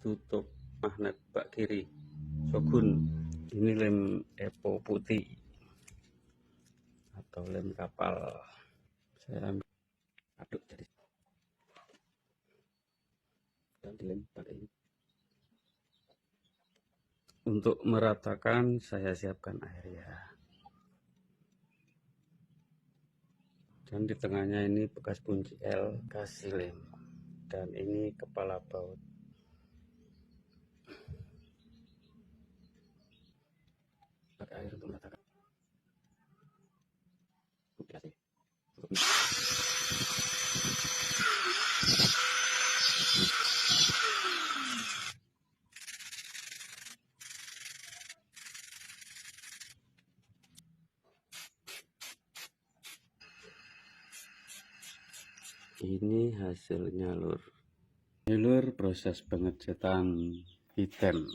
tutup magnet bak kiri Shogun. Ini lem Epo putih atau lem kapal. Saya ambil aduk jadi dan dilem pakai ini. Untuk meratakan saya siapkan air ya. Dan di tengahnya ini bekas kunci L, kasih lem. Dan ini kepala baut. Pakai air untuk meratakan. Ini hasilnya lur. Ini lur proses pengecetan item.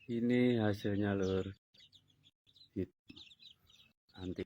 Ini hasilnya lur. Anti